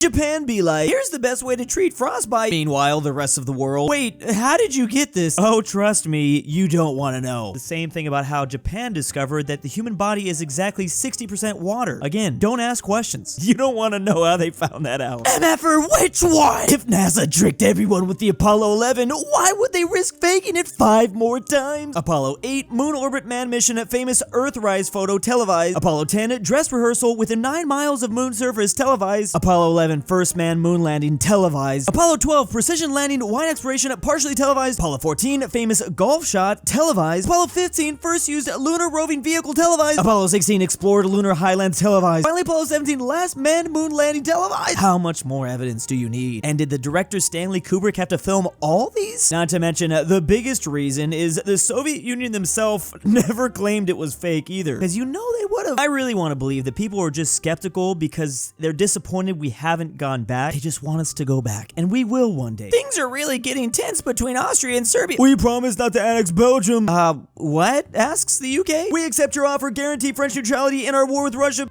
Japan be like, here's the best way to treat frostbite. Meanwhile, the rest of the world, wait, how did you get this? Oh, trust me, you don't want to know. The same thing about how Japan discovered that the human body is exactly 60% water. Again, don't ask questions. You don't want to know how they found that out. MFer, which one? If NASA tricked everyone with the Apollo 11, why would they risk faking it 5 more times? Apollo 8, moon orbit man mission at famous Earthrise photo televised. Apollo 10, dress rehearsal within 9 miles of moon surface televised. Apollo 11, first man moon landing televised. Apollo 12, precision landing wine exploration partially televised. Apollo 14, famous golf shot televised. Apollo 15, first used lunar roving vehicle televised. Apollo 16, explored lunar highlands televised. Finally, Apollo 17, last manned moon landing televised. How much more evidence do you need? And did the director Stanley Kubrick have to film all these? Not to mention, the biggest reason is the Soviet Union themselves never claimed it was fake either. Because you know they would have. I really want to believe that people are just skeptical because they're disappointed we haven't gone back. They just want us to go back, and we will one day. Things are really getting tense between Austria and Serbia. We promise not to annex Belgium. What? Asks the UK. We accept your offer, guarantee French neutrality in our war with Russia.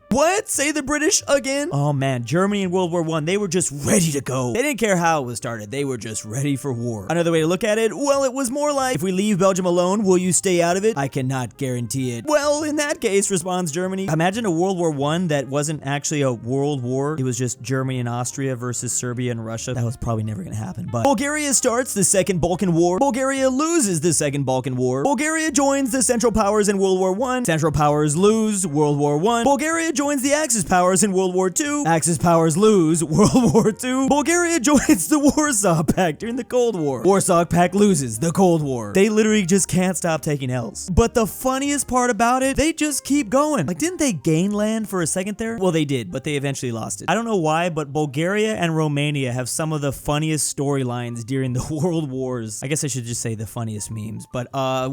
What? Say the British again? Oh man, Germany in World War I, they were just ready to go. They didn't care how it was started, they were just ready for war. Another way to look at it, well, it was more like, if we leave Belgium alone, will you stay out of it? I cannot guarantee it. Well, in that case, responds Germany. Imagine a World War I that wasn't actually a world war. It was just Germany and Austria versus Serbia and Russia. That was probably never gonna happen, but Bulgaria starts the Second Balkan War. Bulgaria loses the Second Balkan War. Bulgaria joins the Central Powers in World War I. Central Powers lose World War I. Bulgaria joins the Axis powers in World War II. Axis powers lose World War II. Bulgaria joins the Warsaw Pact during the Cold War. Warsaw Pact loses the Cold War. They literally just can't stop taking L's. But the funniest part about it, they just keep going. Like, didn't they gain land for a second there? Well, they did, but they eventually lost it. I don't know why, but Bulgaria and Romania have some of the funniest storylines during the World Wars. I guess I should just say the funniest memes. But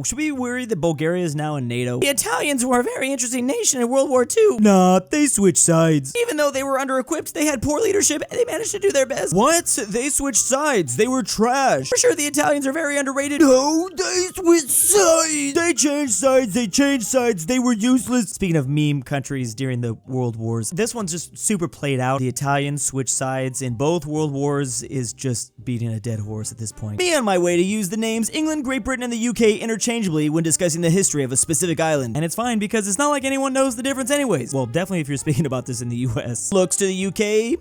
should we be worried that Bulgaria is now in NATO? The Italians were a very interesting nation in World War II. Nah, they switched sides. Even though they were under-equipped, they had poor leadership, and they managed to do their best. What? They switched sides. They were trash. For sure, the Italians are very underrated. No, they switched sides. They changed sides. They changed sides. They were useless. Speaking of meme countries during the World Wars, this one's just super played out. The Italians switched sides in both World Wars is just beating a dead horse at this point. Me on my way to use the names England, Great Britain, and the UK interchangeably when discussing the history of a specific island. And it's fine because it's not like anyone knows the difference anyways. Well, definitely if you're speaking about this in the US. Looks to the UK,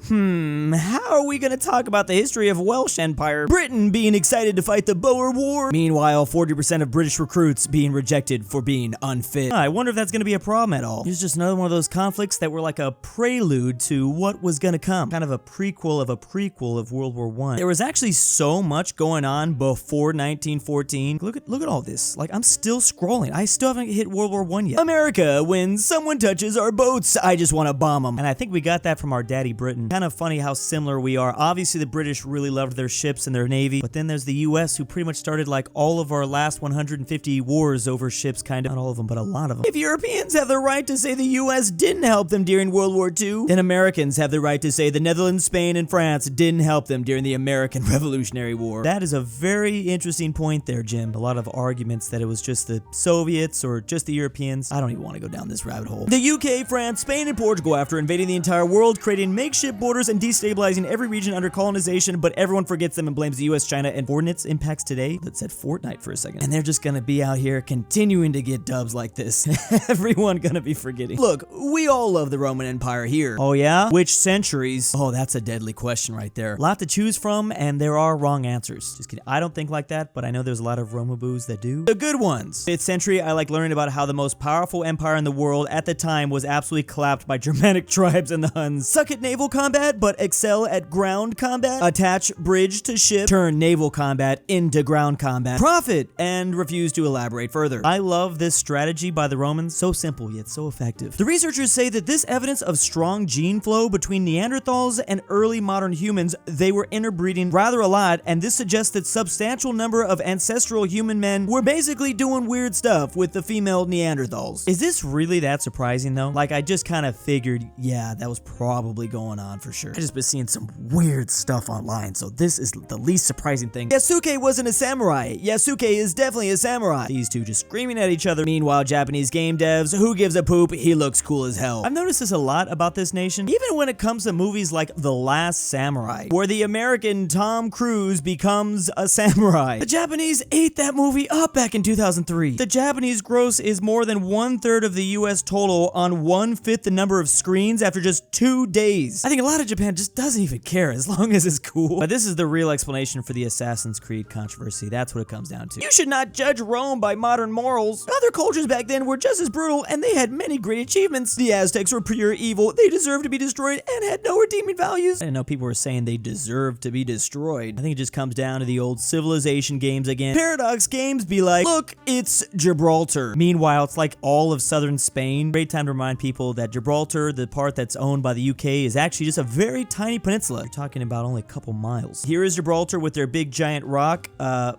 how are we gonna talk about the history of Welsh Empire? Britain being excited to fight the Boer War. Meanwhile, 40% of British recruits being rejected for being unfit. I wonder if that's gonna be a problem at all. It's just another one of those conflicts that were like a prelude to what was gonna come. Kind of a prequel of World War I. There was actually so much going on before 1914. Look at all this. Like, I'm still scrolling. I still haven't hit World War I yet. America, when someone touches our boats, I just want to bomb them. And I think we got that from our daddy Britain. Kind of funny how similar we are. Obviously, the British really loved their ships and their navy, but then there's the US who pretty much started like all of our last 150 wars over ships, kind of. Not all of them, but a lot of them. If Europeans have the right to say the US didn't help them during World War II, then Americans have the right to say the Netherlands, Spain, and France didn't help them during the American Revolutionary War. That is a very interesting point there, Jim. A lot of arguments that it was just the Soviets or just the Europeans. I don't even want to go down this rabbit hole. The UK, France, Spain, and Portugal, after invading the entire world, creating makeshift borders and destabilizing every region under colonization, but everyone forgets them and blames the US, China, and coordinates impacts today. Let's said Fortnite for a second. And they're just gonna be out here continuing to get dubs like this. Everyone gonna be forgetting. Look, we all love the Roman Empire here. Oh yeah? Which centuries? Oh, that's a deadly question right there. A lot to choose from, and there are wrong answers. Just kidding. I don't think like that, but I know there's a lot of Romaboos that do. The good ones. 5th century, I like learning about how the most powerful empire in the world at the time was absolutely collapsed by Germanic tribes and the Huns. Suck at naval combat, but excel at ground combat. Attach bridge to ship. Turn naval combat into ground combat. Profit, and refuse to elaborate further. I love this strategy by the Romans. So simple, yet so effective. The researchers say that this evidence of strong gene flow between Neanderthals and early modern humans, they were interbreeding rather a lot, and this suggests that substantial number of ancestral human men were basically doing weird stuff with the female Neanderthals. Is this really that surprising though? Like, I just kind of figured, yeah, that was probably going on for sure. I just been seeing some weird stuff online, so this is the least surprising thing. Yasuke wasn't a samurai. Yasuke is definitely a samurai. These two just screaming at each other. Meanwhile, Japanese game devs, who gives a poop? He looks cool as hell. I've noticed this a lot about this nation, even when it comes to movies like The Last Samurai, where the American Tom Cruise becomes a samurai. The Japanese ate that movie up back in 2003. The Japanese gross is more than 1/3 of the US total on 1/5 the number of screens after just 2 days. I think a lot of Japan just doesn't even care as long as it's cool. But this is the real explanation for the Assassin's Creed controversy. That's what it comes down to. You should not judge Rome by modern morals. Other cultures back then were just as brutal, and they had many great achievements. The Aztecs were pure evil. They deserved to be destroyed and had no redeeming values. I didn't know people were saying they deserved to be destroyed. I think it just comes down to the old Civilization games again. Paradox games be like, look, it's Gibraltar. Meanwhile, it's like all of southern Spain. Great time to remind people that Gibraltar, the part that's owned by the UK, is actually just a very tiny peninsula. You're talking about only a couple miles. Here is Gibraltar with their big giant rock.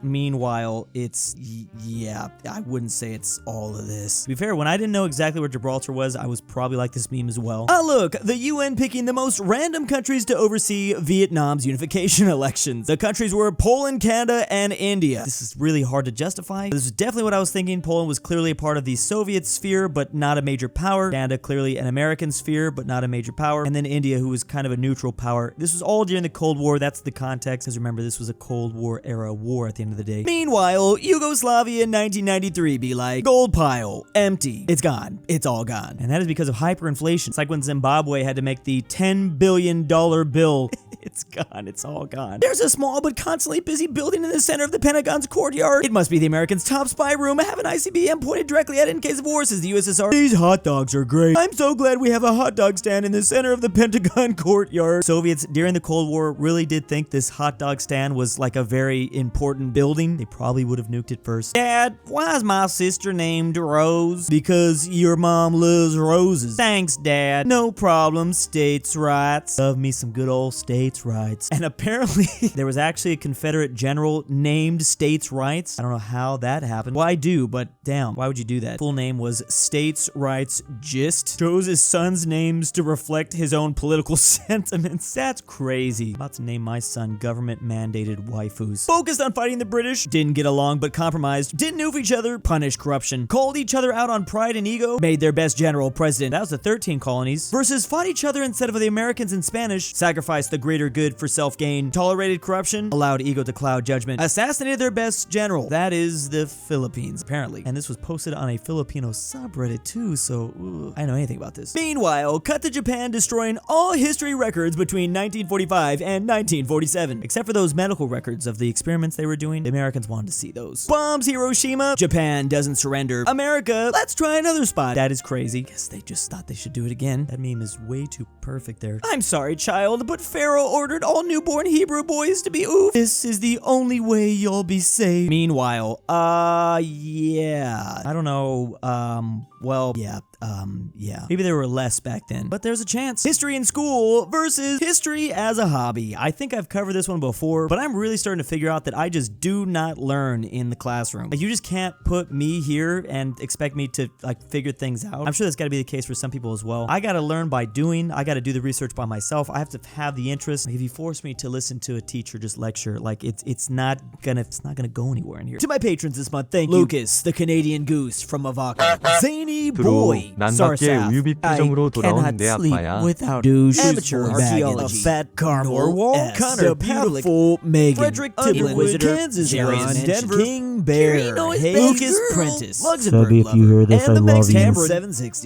Meanwhile, it's, yeah, I wouldn't say it's all of this. To be fair, when I didn't know exactly where Gibraltar was, I was probably like this meme as well. Look, the UN picking the most random countries to oversee Vietnam's unification elections. The countries were Poland, Canada, and India. This is really hard to justify. This is definitely what I was thinking. Poland was clearly a part of the Soviet sphere, but not a major power. Canada clearly an American sphere, but not a major power. And then India, who was kind of a neutral power. This was all during the Cold War. That's the context, because remember, this was a Cold War era war at the end of the day. Meanwhile, Yugoslavia in 1993 be like, gold pile, empty. It's gone. It's all gone. And that is because of hyperinflation. It's like when Zimbabwe had to make the $10 billion bill. It's gone. It's all gone. There's a small but constantly busy building in the center of the Pentagon's courtyard. It must be the Americans' top spy room. I have an ICBM pointed directly at it in case of war, says the USSR. These hot dogs are great. I'm so glad we have a hot dog stand in the center of the Pentagon courtyard. Soviets during the Cold War really did think this hot dog stand was like a very important building. They probably would have nuked it first. Dad, why is my sister named Rose? Because your mom loves roses. Thanks, Dad. No problem. States' rights. Love me some good old states' rights. And apparently there was actually a Confederate general named States' Rights. I don't know how that happened. Well, I do, but damn, why would you do that? Full name was States' Rights Gist. Chose his son's names to reflect his own political sentiments. That's crazy. I'm about to name my son government-mandated waifus. Focused on fighting the British. Didn't get along, but compromised. Didn't noof each other. Punished corruption. Called each other out on pride and ego. Made their best general president. That was the 13 colonies. Versus fought each other instead of the Americans in Spanish. Sacrificed the greater good for self-gain. Tolerated corruption. Allowed ego to cloud judgment. Assassinated their best general. That is the Philippines, apparently. And this was posted on a Filipino subreddit too, so I don't know anything about this. Meanwhile, cut to Japan destroying all history records between 1945 and 1947. Except for those medical records of the experiments they were doing. The Americans wanted to see those. Bombs Hiroshima. Japan doesn't surrender. America, let's try another spot. That is crazy. Guess they just thought they should do it again. That meme is way too perfect there. I'm sorry, child, but Pharaoh ordered all newborn Hebrew boys to be oof. This is the only way you'll be saved. Meanwhile, yeah. I don't know, well, yeah. Maybe there were less back then, but there's a chance. History in school versus history as a hobby. I think I've covered this one before, but I'm really starting to figure out that I just do not learn in the classroom. Like, you just can't put me here and expect me to, like, figure things out. I'm sure that's got to be the case for some people as well. I got to learn by doing. I got to do the research by myself. I have to have the interest. Like, if you force me to listen to a teacher just lecture, like, it's not gonna go anywhere in here. To my patrons this month, thank you. Lucas, the Canadian Goose from Avoca. ZaneyBoi. Sarsath. I cannot sleep without douche. Amateur Archaeology. aPhatNarwhal. DaBeautiful-MEGAN-Underwood. Fredrik Tibblin. KansasWasMentioned. KingBearHaze. Lucas Prentice. LuxembourgLover. And the Tambre 760.